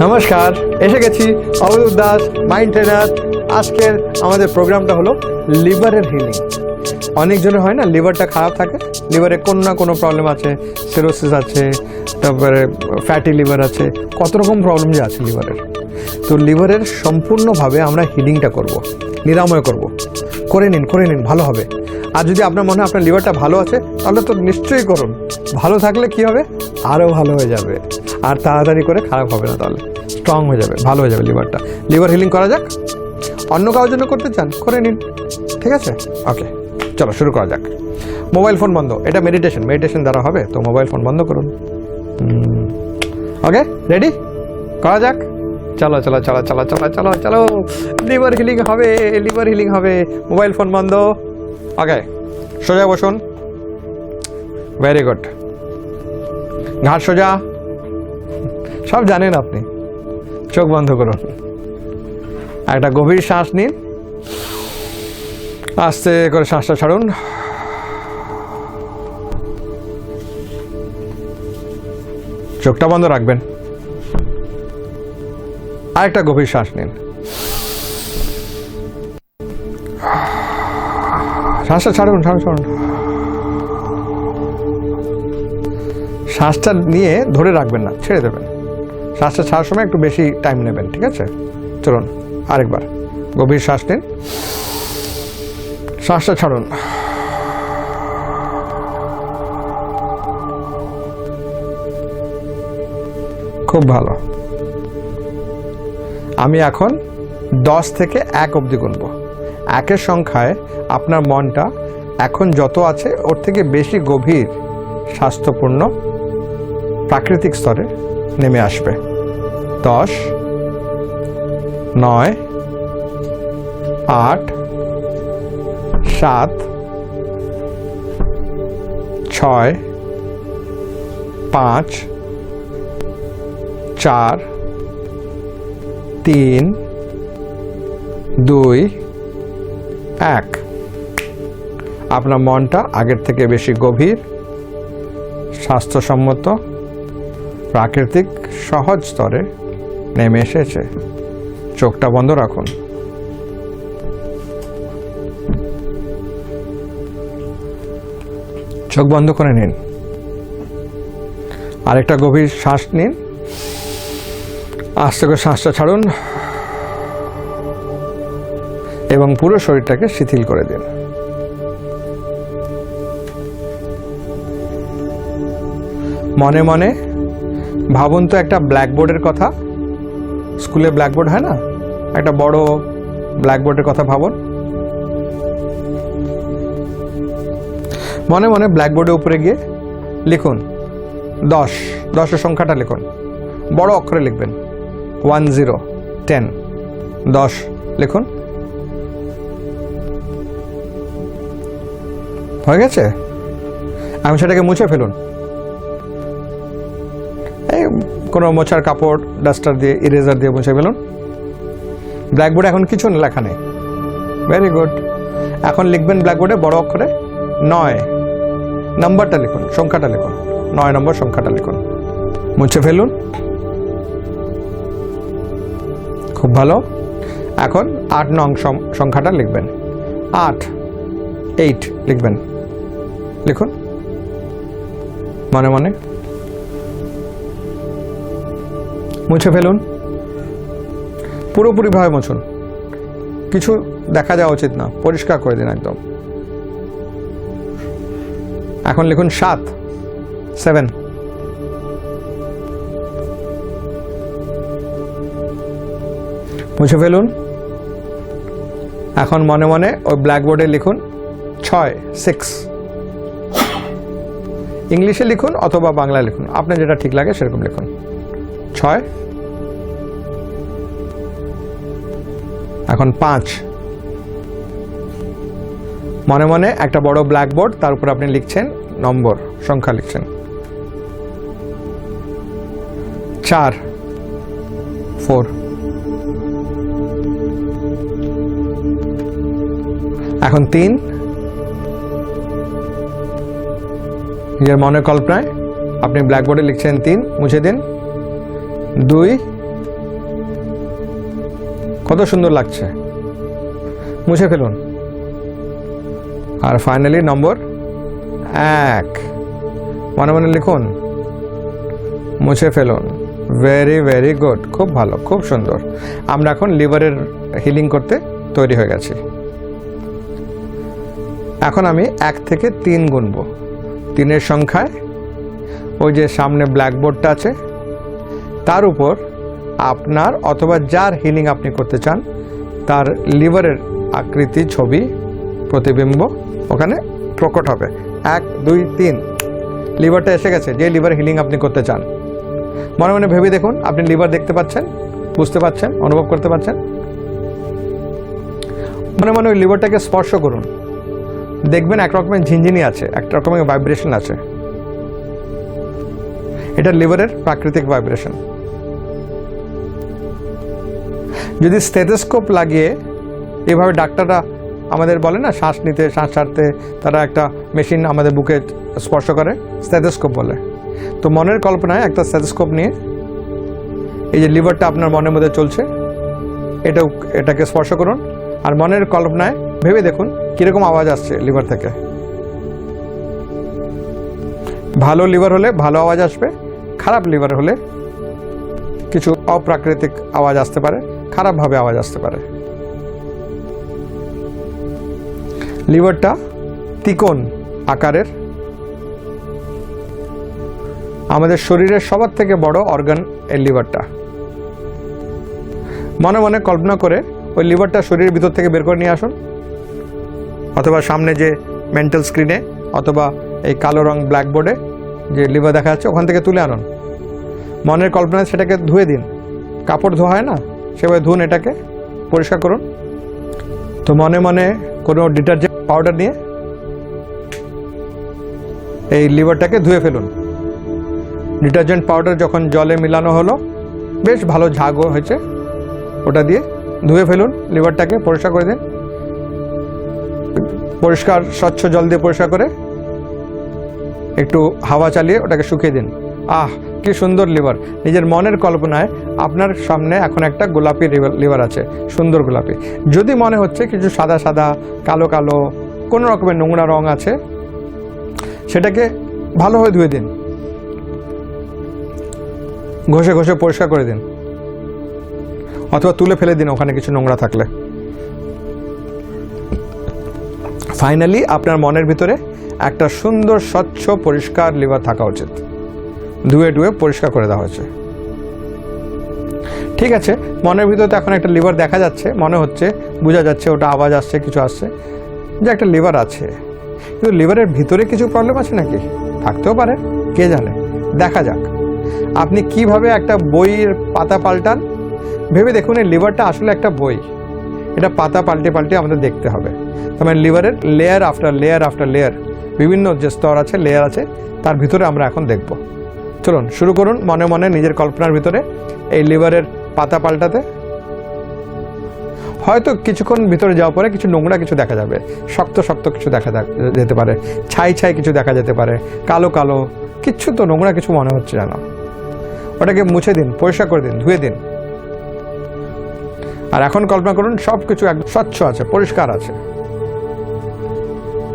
নমস্কার, এসে গেছি অবধূত দাস, মাইন্ড ট্রেনার। আজকের আমাদের প্রোগ্রামটা হলো লিভারের হিলিং। অনেকজনের হয় না, লিভারটা খারাপ থাকে, লিভারে কোনো না কোনো প্রবলেম আছে, সিরোসিস আছে, তারপরে ফ্যাটি লিভার আছে, কত রকম প্রবলেম যে আছে লিভারের। তো লিভারের সম্পূর্ণভাবে আমরা হিলিংটা করব, নিরাময় করব। করে নিন ভালো হবে। আর যদি আপনার মনে হয় আপনার লিভারটা ভালো আছে, তাহলে তো নিশ্চয়ই করুন। ভালো থাকলে কি হবে, আরও ভালো হয়ে যাবে, আর তাড়াতাড়ি করে খারাপ হবে না, তাহলে স্ট্রং হয়ে যাবে, ভালো হয়ে যাবে লিভারটা। লিভার হিলিং করা যাক। অন্য কারোর জন্য করতে চান, করে নিন, ঠিক আছে? ওকে, চলো শুরু করা যাক। মোবাইল ফোন বন্ধ, এটা মেডিটেশন দ্বারা হবে, তো মোবাইল ফোন বন্ধ করুন। ওকে, রেডি? করা যাক। চলো চলো চলো চলো চলো চলো চলো, লিভার হিলিং হবে। মোবাইল ফোন বন্ধ। ওকে, সোজা বসুন। Very good. ঘাড় সোজা, সব জানেন আপনি। চোখ বন্ধ করুন। একটা গভীর শ্বাস নিন, আস্তে করে শ্বাসটা ছাড়ুন। চোখটা বন্ধ রাখবেন। আরেকটা গভীর শ্বাস নিন, শ্বাসটা ছাড়ুন। শ্বাসটা নিয়ে ধরে রাখবেন না, ছেড়ে দেবেন। শ্বাসটা ছাড়ার সময় একটু বেশি টাইম নেবেন, ঠিক আছে? চলুন আরেকবার গভীর শ্বাস নিন, শ্বাসটা ছাড়ুন। খুব ভালো। আমি এখন 10 থেকে 1 অবধি গুনব। 1-এর সংখ্যায় আপনার মনটা এখন যত আছে ওর থেকে বেশি গভীর, স্বাস্থ্যপূর্ণ, প্রাকৃতিক স্তরে নেমে আসবে। 10, 9, 8, 7, 6, 5, 4, 3, 2, 1। আপনার মনটা আগের থেকে বেশি গভীর, স্বাস্থ্যসম্মত, প্রাকৃতিক, সহজ স্তরে নেমে এসেছে। চোখটা বন্ধ রাখুন। চোখ বন্ধ করে নিন। আরেকটা গভীর শ্বাস নিন, আস্তে করে শ্বাসটা ছাড়ুন এবং পুরো শরীরটাকে শিথিল করে দিন। মনে মনে ভাবুন তো একটা ব্ল্যাকবোর্ডের কথা। স্কুলে ব্ল্যাকবোর্ড হয় না, একটা বড় ব্ল্যাকবোর্ডের কথা ভাবুন। মনে মনে ব্ল্যাকবোর্ডের উপরে গিয়ে লিখুন 10। 10-এর সংখ্যাটা লিখুন, বড় অক্ষরে লিখবেন। 1 0 10 10 লিখুন। হয়ে গেছে? এখন সেটাকে মুছে ফেলুন। এই কোনো মোছার কাপড়, ডাস্টার দিয়ে, ইরেজার দিয়ে মুছে ফেলুন। ব্ল্যাকবোর্ডে এখন কিছু লেখা নেই। Very good. এখন লিখবেন ব্ল্যাকবোর্ডে বড় অক্ষরে 9। নাম্বারটা লিখুন, সংখ্যাটা লিখুন, 9 নম্বর সংখ্যাটা লিখুন। মুছে ফেলুন। খুব ভালো। এখন 8 নং সংখ্যাটা লিখবেন। 8 লিখবেন। লিখুন মনে মনে। মুছে ফেলুন, পুরোপুরিভাবে মুছুন, কিছু দেখা যাওয়া উচিত না, পরিষ্কার করে দিন একদম। এখন লিখুন 7 মুছে ফেলুন। এখন মনে মনে ওই ব্ল্যাকবোর্ডে লিখুন 6 ইংলিশে লিখুন অথবা বাংলায় লিখুন, আপনার যেটা ঠিক লাগে সেরকম লিখুন। 6। এখন 5। মনে মনে একটা বড় ব্ল্যাকবোর্ড, তার উপর আপনি লিখছেন নম্বর, সংখ্যা লিখছেন। 4 এখন 3 নিজের মনের কল্পনায় আপনি ব্ল্যাকবোর্ডে লিখছেন 3, মুছে দিন 2, কত সুন্দর লাগছে, মুছে ফেলুন। আর ফাইনালি নম্বর 1, মনে মনে লিখুন, মুছে ফেলুন। ভেরি ভেরি গুড, খুব ভালো, খুব সুন্দর। আমরা এখন লিভারের হিলিং করতে তৈরি হয়ে গেছি। এখন আমি 1 থেকে 3 গুনবো। 3-এর সংখ্যায় ওই যে সামনে ব্ল্যাকবোর্ডটা আছে তার উপর আপনার অথবা যার হিলিং আপনি করতে চান তার লিভারের আকৃতি, ছবি, প্রতিবিম্ব ওখানে প্রকট হবে। 1, 2, 3, লিভারটা এসে গেছে। যে লিভার হিলিং আপনি করতে চান মনে মনে ভেবে দেখুন, আপনি লিভার দেখতে পাচ্ছেন, বুঝতে পাচ্ছেন, অনুভব করতে পাচ্ছেন। মনে মনে ওই লিভারটাকে স্পর্শ করুন, দেখবেন এক রকমের ঝিনঝিনি আছে, এক রকমের ভাইব্রেশন আছে। এটা লিভারের প্রাকৃতিক ভাইব্রেশন। যদি স্টেথোস্কোপ লাগিয়ে এভাবে ডাক্তাররা আমাদের বলে না শ্বাস নিতে, শ্বাস ছাড়তে, তারা একটা মেশিন আমাদের বুকে স্পর্শ করে, স্টেথোস্কোপ বলে। তো মনের কল্পনায় একটা স্টেথোস্কোপ নিয়ে এই যে লিভারটা আপনার মনের মধ্যে চলছে এটাকে স্পর্শ করুন। আর মনের কল্পনায় ভেবে দেখুন কীরকম আওয়াজ আসছে লিভার থেকে। ভালো লিভার হলে ভালো আওয়াজ আসবে, খারাপ লিভার হলে কিছু অপ্রাকৃতিক আওয়াজ আসতে পারে, খারাপভাবে আওয়াজ আসতে পারে। লিভারটা ত্রিকোণ আকারের, আমাদের শরীরের সবার থেকে বড় অর্গান এই লিভারটা। মনে মনে কল্পনা করে ওই লিভারটা শরীরের ভিতর থেকে বের করে নিয়ে আসুন, অথবা সামনে যে মেন্টাল স্ক্রিনে অথবা এই কালো রং ব্ল্যাকবোর্ডে যে লিভার দেখা যাচ্ছে ওখান থেকে তুলে আনুন। মনের কল্পনায় সেটাকে ধুয়ে দিন, কাপড় ধোয়া হয় না সেভাবে ধুন, এটাকে পরিষ্কার করুন। তো মনে মনে কোনো ডিটারজেন্ট পাউডার নিয়ে এই লিভারটাকে ধুয়ে ফেলুন। ডিটারজেন্ট পাউডার যখন জলে মিলানো হলো, বেশ ভালো ঝাগও হয়েছে, ওটা দিয়ে ধুয়ে ফেলুন লিভারটাকে, পরিষ্কার করে দিন। পরিষ্কার স্বচ্ছ জল দিয়ে পরিষ্কার করে একটু হাওয়া চালিয়ে ওটাকে শুকিয়ে দিন। কি সুন্দর লিভার! নিজের মনের কল্পনায় আপনার সামনে এখন একটা গোলাপি লিভার আছে, সুন্দর গোলাপি। যদি মনে হচ্ছে কিছু সাদা সাদা, কালো কালো, কোনো রকমের নোংরা রং আছে, সেটাকে ভালোভাবে ধুয়ে দিন, ঘষে ঘষে পরিষ্কার করে দিন, অথবা তুলে ফেলে দিন ওখানে কিছু নোংরা থাকলে। ফাইনালি আপনার মনের ভিতরে একটা সুন্দর স্বচ্ছ পরিষ্কার লিভার থাকা উচিত, ধুয়ে ধুয়ে পরিষ্কার করে দেওয়া হয়েছে। ঠিক আছে, মনের ভিতরে তো এখন একটা লিভার দেখা যাচ্ছে, মনে হচ্ছে, বোঝা যাচ্ছে, ওটা আওয়াজ আসছে, কিছু আসছে, যে একটা লিভার আছে। কিন্তু লিভারের ভিতরে কিছু প্রবলেম আছে নাকি? থাকতেও পারে, কে জানে। দেখা যাক আপনি কিভাবে একটা বইয়ের পাতা পাল্টান। ভেবে দেখুন এই লিভারটা আসলে একটা বই, এটা পাতা পাল্টে পাল্টে আমাদের দেখতে হবে। তার মানে লিভারের layer after layer after layer, বিভিন্ন যে স্তর আছে, লেয়ার আছে, তার ভিতরে আমরা এখন দেখব। চলুন শুরু করুন মনে মনে নিজের কল্পনার ভিতরে এই লিভারের পাতা পাল্টাতে। হয়তো কিছুক্ষণ ভিতরে যাওয়ার পরে কিছু নোংরা কিছু দেখা যাবে, শক্ত শক্ত কিছু দেখা যেতে পারে, ছাই ছাই কিছু দেখা যেতে পারে, কালো কালো কিচ্ছু, তো নোংরা কিছু মনে হচ্ছে যেন। ওটাকে মুছে দিন, পরিষ্কার করে দিন, ধুয়ে দিন। আর এখন কল্পনা করুন সব কিছু একদম স্বচ্ছ আছে, পরিষ্কার আছে।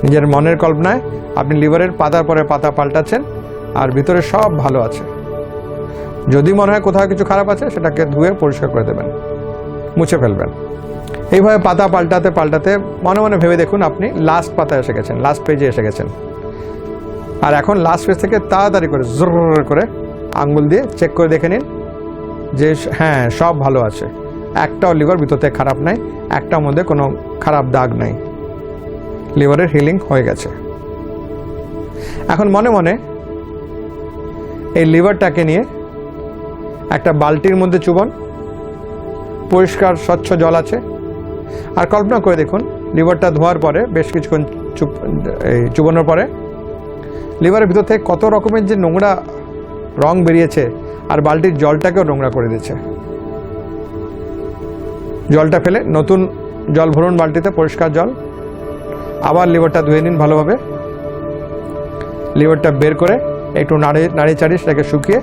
নিজের মনের কল্পনায় আপনি লিভারের পাতার পরে পাতা পাল্টাচ্ছেন আর ভিতরে সব ভালো আছে। যদি মনে হয় কোথাও কিছু খারাপ আছে সেটাকে ধুয়ে পরিষ্কার করে দেবেন, মুছে ফেলবেন। এইভাবে পাতা পাল্টাতে পাল্টাতে মনে মনে ভেবে দেখুন আপনি লাস্ট পাতায় এসে গেছেন, লাস্ট পেজে এসে গেছেন। আর এখন লাস্ট পেজ থেকে তাড়াতাড়ি করে জোর করে আঙ্গুল দিয়ে চেক করে দেখে নিন যে হ্যাঁ সব ভালো আছে, একটাও লিভার ভিতর থেকে খারাপ নাই, একটার মধ্যে কোনো খারাপ দাগ নাই, লিভারের হিলিং হয়ে গেছে। এখন মনে মনে এই লিভারটাকে নিয়ে একটা বালতির মধ্যে চুবান, পরিষ্কার স্বচ্ছ জল আছে। আর কল্পনা করে দেখুন লিভারটা ধোয়ার পরে বেশ কিছুক্ষণ চুবানোর পরে লিভারের ভিতর থেকে কত রকমের যে নোংরা রং বেরিয়েছে, আর বালতির জলটাকেও নোংরা করে দিয়েছে। জলটা ফেলে নতুন জল ভরুন বালতিতে, পরিষ্কার জল। আবার লিভারটা ধুয়ে নিন ভালোভাবে। লিভারটা বের করে একটু নাড়িয়ে চাড়িয়ে সেটাকে শুকিয়ে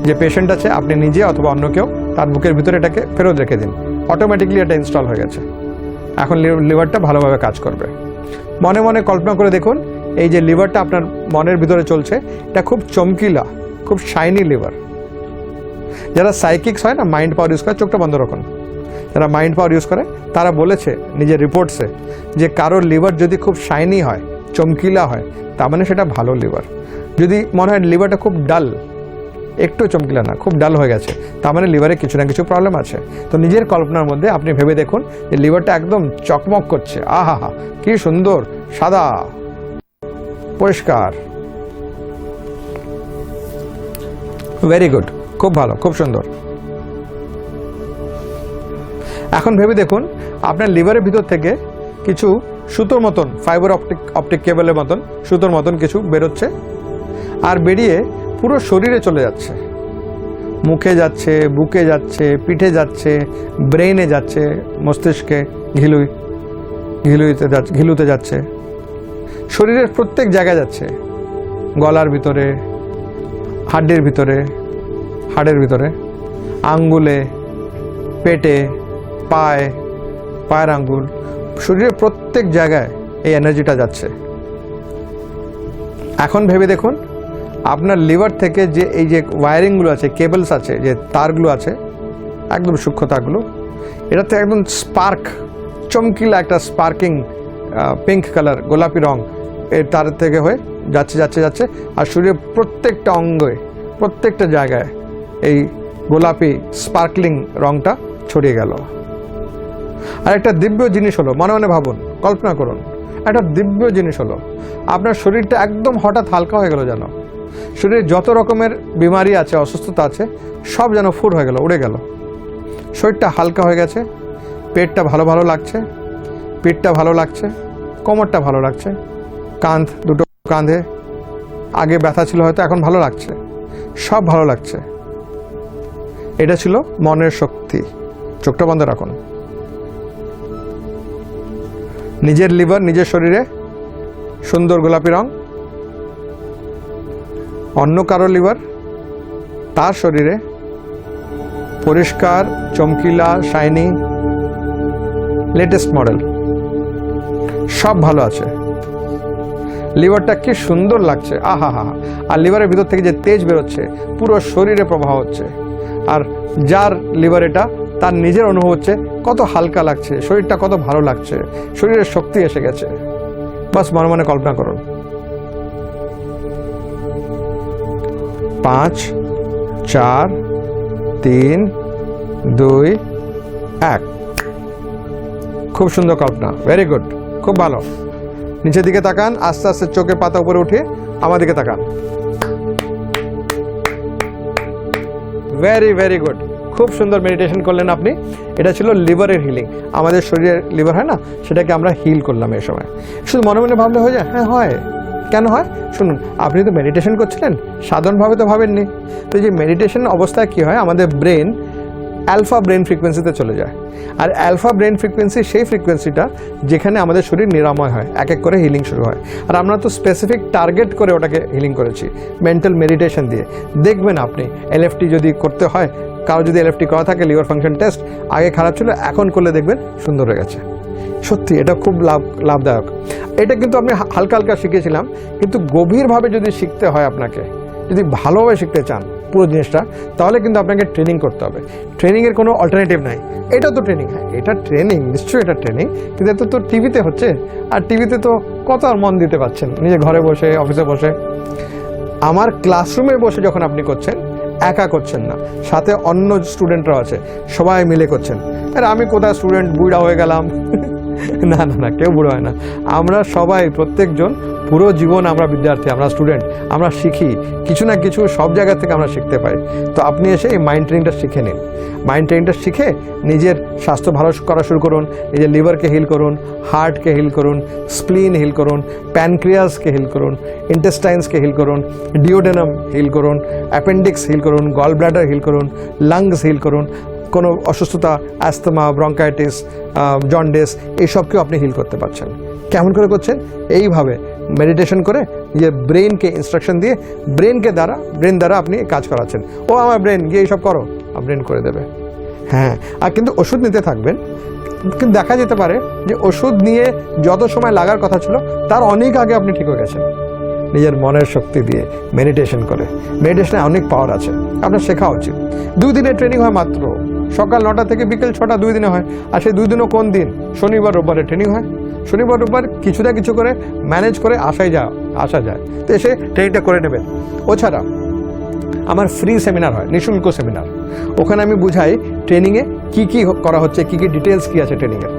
যে পেশেন্ট আছে আপনি নিজে অথবা অন্য কেউ তার বুকের ভিতরে এটাকে ফেরত রেখে দিন, অটোমেটিকলি এটা ইনস্টল হয়ে গেছে। এখন লিভারটা ভালোভাবে কাজ করবে। মনে মনে কল্পনা করে দেখুন, এই যে লিভারটা আপনার মনের ভিতরে চলছে, এটা খুব চমকিলা, খুব শাইনি লিভার। যারা সাইকিক্স হয় না, মাইন্ড পাওয়ার ইউজ করে, চোখটা বন্ধ রাখুন, যারা মাইন্ড পাওয়ার ইউজ করে তারা বলেছে নিজের রিপোর্টসে যে কারোর লিভার যদি খুব শাইনি হয়, চমকিলা হয়, তার মানে সেটা ভালো লিভার। যদি মনে হয় লিভারটা খুব ডাল, একটু চমকিলা না, খুব ডাল হয়ে গেছে, তার মানে লিভারে কিছু না কিছু প্রবলেম আছে। তো নিজের কল্পনার মধ্যে আপনি ভেবে দেখুন যে লিভারটা একদম চকমক করছে, আহা হা, কি সুন্দর, সাদা, পরিষ্কার, ভেরি গুড, খুব ভালো, খুব সুন্দর। এখন ভেবে দেখুন আপনার লিভারের ভিতর থেকে কিছু সুতোর মতন, ফাইবার অপটিক কেবলের মতন, সুতোর মতন কিছু বেরোচ্ছে, আর বেরিয়ে পুরো শরীরে চলে যাচ্ছে, মুখে যাচ্ছে, বুকে যাচ্ছে, পিঠে যাচ্ছে, ব্রেইনে যাচ্ছে, মস্তিষ্কে, ঘিলুতে যাচ্ছে, শরীরের প্রত্যেক জায়গায় যাচ্ছে, গলার ভিতরে, হাড়ের ভিতরে, আঙ্গুলে, পেটে, পায়ের আঙ্গুল, শরীরের প্রত্যেক জায়গায় এই এনার্জিটা যাচ্ছে। এখন ভেবে দেখুন আপনার লিভার থেকে যে এই যে ওয়্যারিংগুলো আছে, কেবলস আছে, যে তারগুলো আছে, একদম সূক্ষ্ম তারগুলো, এটাতে একদম স্পার্ক, চমকিলা একটা স্পার্কিং পিঙ্ক কালার, গোলাপি রং এর তার থেকে হয়ে যাচ্ছে, আর শরীরের প্রত্যেকটা অঙ্গে, প্রত্যেকটা জায়গায় এই গোলাপি স্পার্কলিং রংটা ছড়িয়ে গেল। আর একটা দিব্য জিনিস হলো, মনে মনে ভাবুন, কল্পনা করুন, একটা দিব্য জিনিস হলো আপনার শরীরটা একদম হঠাৎ হালকা হয়ে গেল, যেন শরীরে যত রকমের বিমারি আছে, অসুস্থতা আছে, সব যেন ফুর হয়ে গেল, উড়ে গেল। শরীরটা হালকা হয়ে গেছে, পেটটা ভালো লাগছে, পিঠটা ভালো লাগছে, কোমরটা ভালো লাগছে, দুটো কাঁধে আগে ব্যথা ছিল হয়তো, এখন ভালো লাগছে, সব ভালো লাগছে। এটা ছিল মনের শক্তি। চোখটা বন্ধ রাখুন। নিজের লিভার নিজের শরীরে সুন্দর গোলাপি রং, অন্য কারো লিভার তার শরীরে পরিষ্কার, চমকিলা, শাইনি, লেটেস্ট মডেল, সব ভালো আছে। লিভারটা কি সুন্দর লাগছে, আহা হা। আর লিভারের ভিতর থেকে যে তেজ বেরোচ্ছে পুরো শরীরে প্রবাহ হচ্ছে, আর যার লিভার এটা তার নিজের অনুভব হচ্ছে কত হালকা লাগছে, শরীরটা কত ভালো লাগছে, শরীরের শক্তি এসে গেছে। বাস মনে মনে কল্পনা করুন। 5, 4, 3, 2, 1। খুব সুন্দর কল্পনা, ভেরি গুড, খুব ভালো। নিচের দিকে তাকান, আস্তে আস্তে চোখের পাতা উপরে উঠে আমার দিকে তাকান। ভেরি গুড, খুব সুন্দর মেডিটেশন করলেন আপনি। এটা ছিল লিভারের হিলিং। আমাদের শরীরের লিভার হয় না, সেটাকে আমরা হিল করলাম এই সময়। শুধু মনে মনে ভাবলে হয়ে যায়? হ্যাঁ হয়। কেন হয় শুনুন, আপনি তো মেডিটেশন করছিলেন, সাধারণভাবে তো ভাবেননি। তো এই যে মেডিটেশন অবস্থায় কী হয়, আমাদের ব্রেন অ্যালফা ব্রেন ফ্রিকোয়েন্সিতে চলে যায়। আর অ্যালফা ব্রেন ফ্রিকোয়েন্সি সেই ফ্রিকোয়েন্সিটা যেখানে আমাদের শরীর নিরাময় হয়, এক এক করে হিলিং শুরু হয়। আর আমরা তো স্পেসিফিক টার্গেট করে ওটাকে হিলিং করেছি মেন্টাল মেডিটেশন দিয়ে। দেখবেন আপনি এলএফটি যদি করতে হয়, কারো যদি এলএফটি করা থাকে, লিভার ফাংশন টেস্ট, আগে খারাপ ছিল, এখন করলে দেখবেন সুন্দর হয়ে গেছে। সত্যি এটা খুব লাভদায়ক। এটা কিন্তু আপনি হালকা হালকা শিখেছিলাম, কিন্তু গভীরভাবে যদি শিখতে হয়, আপনাকে যদি ভালোভাবে শিখতে চান পুরো জিনিসটা, তাহলে কিন্তু আপনাকে ট্রেনিং করতে হবে। ট্রেনিংয়ের কোনো অল্টারনেটিভ নাই। এটা তো ট্রেনিং, হ্যাঁ এটা ট্রেনিং, নিশ্চয়ই এটা ট্রেনিং, কিন্তু এটা তো টিভিতে হচ্ছে। আর টিভিতে তো কত আর মন দিতে পারছেন, নিজে ঘরে বসে, অফিসে বসে। আমার ক্লাসরুমে বসে যখন আপনি করছেন, একা করছেন না, সাথে অন্য স্টুডেন্টরাও আছে, সবাই মিলে করছেন। আর আমি কোথায় স্টুডেন্ট বুড়া হয়ে গেলাম? না না না, কেউ বুড়ো হয় না। আমরা সবাই, প্রত্যেকজন পুরো জীবন আমরা বিদ্যার্থী, আমরা স্টুডেন্ট, আমরা শিখি কিছু না কিছু, সব জায়গা থেকে আমরা শিখতে পাই। তো আপনি এসে এই মাইন্ড ট্রেনিংটা শিখে নিন। মাইন্ড ট্রেনিংটা শিখে নিজের স্বাস্থ্য ভালো করা শুরু করুন। নিজের লিভারকে হিল করুন, হার্টকে হিল করুন, স্প্লিন হিল করুন, প্যানক্রিয়াসকে হিল করুন, ইন্টেস্টাইন্সকে হিল করুন, ডিওডেনাম হিল করুন, অ্যাপেন্ডিক্স হিল করুন, গল ব্লাডার হিল করুন, লাংস হিল করুন। কোনো অসুস্থতা, অ্যাস্তমা, ব্রঙ্কাইটিস, জন্ডিস, এইসবকেও আপনি হিল করতে পারছেন। কেমন করে করছেন? এইভাবে মেডিটেশন করে নিজের ব্রেনকে ইনস্ট্রাকশন দিয়ে ব্রেন দ্বারা আপনি কাজ করাচ্ছেন। ও আমার ব্রেন গিয়ে এইসব করো, ব্রেন করে দেবে। হ্যাঁ, আর কিন্তু ওষুধ নিতে থাকবেন। কিন্তু দেখা যেতে পারে যে ওষুধ নিয়ে যত সময় লাগার কথা ছিল তার অনেক আগে আপনি ঠিক হয়ে গেছেন নিজের মনের শক্তি দিয়ে মেডিটেশন করে। মেডিটেশনে অনেক পাওয়ার আছে, আপনার শেখা উচিত। 2 দিনের ট্রেনিং হয় মাত্র, সকাল 9টা থেকে বিকেল 6টা, 2 দিনে হয়। আর সেই 2 দিনও কোন দিন? শনিবার রোববারে ট্রেনিং হয়। শনিবার রোববার কিছু না কিছু করে ম্যানেজ করে আসা যায়। তো এসে ট্রেনিংটা করে নেবেন। ওছাড়া আমার ফ্রি সেমিনার হয়, নিঃশুল্ক সেমিনার। ওখানে আমি বুঝাই ট্রেনিংয়ে কী কী করা হচ্ছে, কী কী ডিটেলস কী আছে ট্রেনিংয়ের,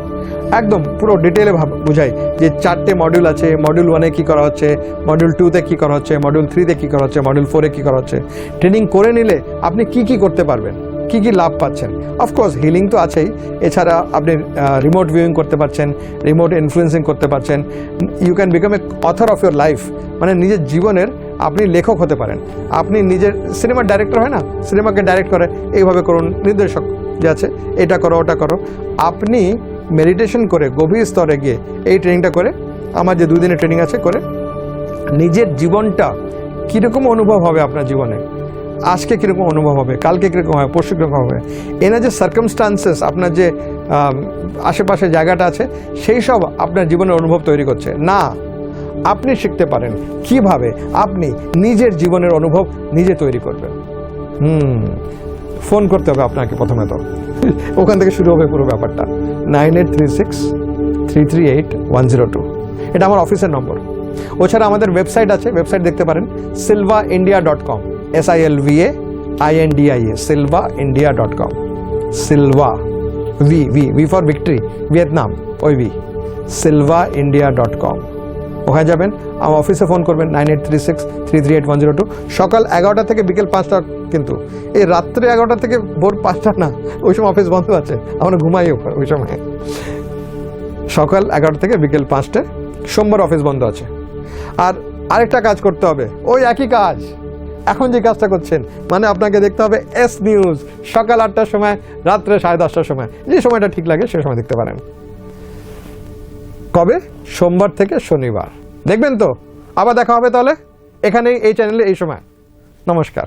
একদম পুরো ডিটেলে বুঝাই যে 4টে মডিউল আছে, মডিউল 1-এ কী করা হচ্ছে, মডিউল 2-তে কী করা হচ্ছে, মডিউল 3-তে কী করা হচ্ছে, মডিউল 4-এ কী করা হচ্ছে। ট্রেনিং করে নিলে আপনি কী কী করতে পারবেন, কী কী লাভ পাচ্ছেন। অফকোর্স হিলিং তো আছেই, এছাড়া আপনি রিমোট ভিউইং করতে পারছেন, রিমোট ইনফ্লুয়েন্সিং করতে পারছেন। You can become a author of your life, মানে নিজের জীবনের আপনি লেখক হতে পারেন। আপনি নিজের সিনেমার ডাইরেক্টর হয় না, সিনেমাকে ডাইরেক্ট করে এইভাবে করুন, নির্দেশক যে আছে এটা করো ওটা করো। আপনি মেডিটেশন করে গভীর স্তরে গিয়ে এই ট্রেনিংটা করে, আমার যে 2 দিনের ট্রেনিং আছে করে, নিজের জীবনটা কীরকম অনুভব হবে, আপনার জীবনে আজকে কীরকম অনুভব হবে, কালকে কীরকম হবে, পরশু কীরকম হবে, এনার যে সার্কামস্টান্সেস, আপনার যে আশেপাশে জায়গাটা আছে, সেই সব আপনার জীবনের অনুভব তৈরি করছে না। আপনি শিখতে পারেন কিভাবে আপনি নিজের জীবনের অনুভব নিজে তৈরি করবেন। ফোন করতে হবে আপনাকে প্রথমে, তো ওখান থেকে শুরু হবে পুরো ব্যাপারটা। 9836-338-102, এটা আমার অফিসের নম্বর। ওছাড়া আমাদের ওয়েবসাইট আছে, ওয়েবসাইট দেখতে পারেন silvaindia.com, SILVAINDIA, silvaindia.com। Silva, V for victory, Vietnam, ওই ভি, silvaindia.com। ওখানে যাবেন, আমার অফিসে ফোন করবেন 9836-338-102। সকাল 11টা থেকে বিকেল 5টা, কিন্তু এই রাত্রে 11টা থেকে ভোর 5টা না, ওই সময় অফিস বন্ধ আছে, আমরা ঘুমাই ওই সময়। সকাল 11টা থেকে বিকেল 5টে, সোমবার অফিস বন্ধ আছে। আর আরেকটা কাজ করতে হবে, ওই একই কাজ এখন যে কাজটা করছেন, মানে আপনাকে দেখতে হবে এস নিউজ, সকাল 8টার সময়, রাত্রে 10:30টার সময়, যে সময়টা ঠিক লাগে সে সময় দেখতে পারেন। কবে? সোমবার থেকে শনিবার দেখবেন। তো আবার দেখা হবে তাহলে এখানেই, এই চ্যানেলে, এই সময়। নমস্কার।